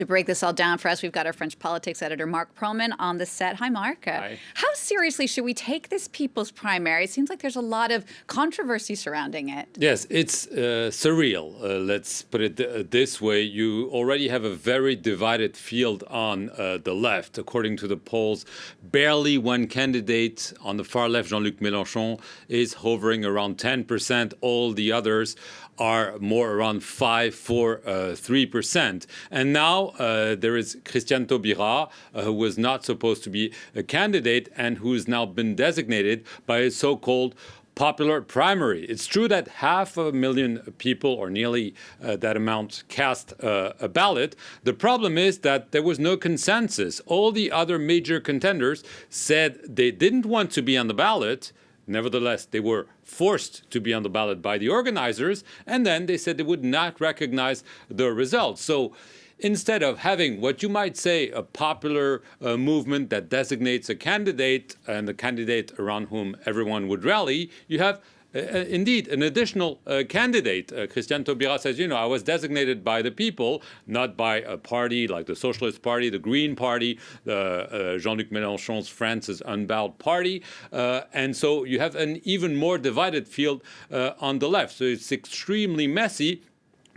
To break this all down for us, we've got our French politics editor, Marc Perelman, on the set. Hi, Marc. Hi. How seriously should we take this people's primary? It seems like there's a lot of controversy surrounding it. Yes, it's surreal. Let's put it this way. You already have a very divided field on the left. According to the polls, barely one candidate on the far left, Jean-Luc Mélenchon, is hovering around 10%. All the others are more around 5, 4, 3%. And now there is Christiane Taubira, who was not supposed to be a candidate and who has now been designated by a so-called popular primary. It's true that 500,000 people, or nearly that amount, cast a ballot. The problem is that there was no consensus. All the other major contenders said they didn't want to be on the ballot. Nevertheless, they were forced to be on the ballot by the organizers, and then they said they would not recognize the results. So instead of having what you might say a popular movement that designates a candidate and the candidate around whom everyone would rally, you have indeed an additional candidate. Christiane Taubira says, I was designated by the people, not by a party like the Socialist Party, the Green Party, Jean-Luc Mélenchon's France's Unbowed Party. And so you have an even more divided field on the left. So it's extremely messy.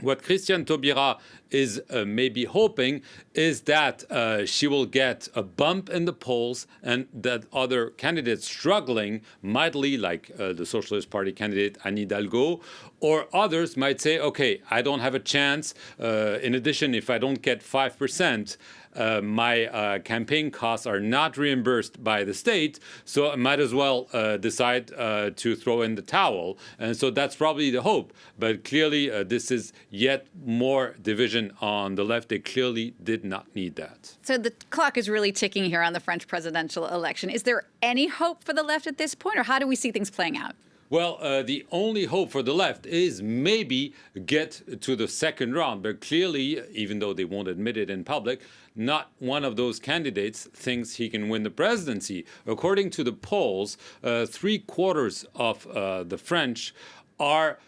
What Christiane Taubira is maybe hoping is that she will get a bump in the polls and that other candidates struggling mightily, like the Socialist Party candidate Anne Hidalgo, or others might say, okay, I don't have a chance. In addition, if I don't get 5%, my campaign costs are not reimbursed by the state, so I might as well decide to throw in the towel. And so that's probably the hope. But clearly, this is yet more division on the left. They clearly did not need that. So the clock is really ticking here on the French presidential election. Is there any hope for the left at this point, or how do we see things playing out? Well, the only hope for the left is maybe get to the second round. But clearly, even though they won't admit it in public, not one of those candidates thinks he can win the presidency. According to the polls, 3/4 of the French are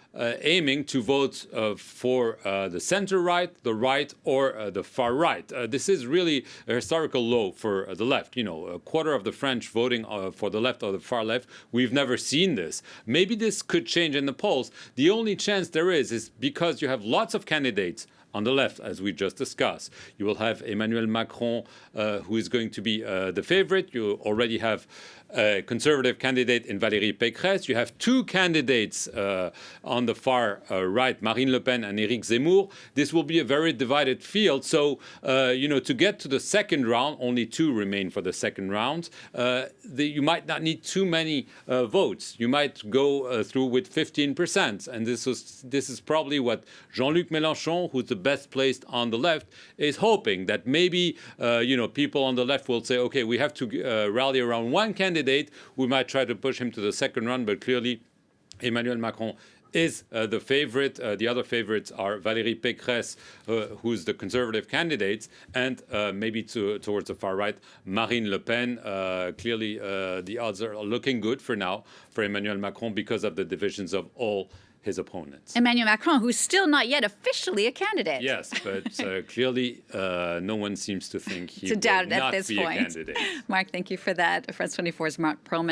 aiming to vote for the center-right, the right, or the far-right. This is really a historical low for the left. A quarter of the French voting for the left or the far left. We've never seen this. Maybe this could change in the polls. The only chance there is because you have lots of candidates on the left, as we just discussed. You will have Emmanuel Macron, who is going to be the favorite. You already have a conservative candidate in Valérie Pécresse. You have two candidates on the far right, Marine Le Pen and Éric Zemmour. This will be a very divided field. So, to get to the second round, only two remain for the second round. You might not need too many votes. You might go through with 15%. And this is probably what Jean-Luc Mélenchon, who's the best placed on the left, is hoping that maybe, people on the left will say, okay, we have to rally around one candidate. We might try to push him to the second round, but clearly Emmanuel Macron is the favorite. The other favorites are Valérie Pécresse, who's the conservative candidate, and maybe towards the far right, Marine Le Pen. Clearly, the odds are looking good for now for Emmanuel Macron because of the divisions of all his opponents. Emmanuel Macron, who's still not yet officially a candidate. Yes, but clearly no one seems to think he to doubt will at not this be point. a candidate. Marc, thank you for that. France 24's Marc Perelman.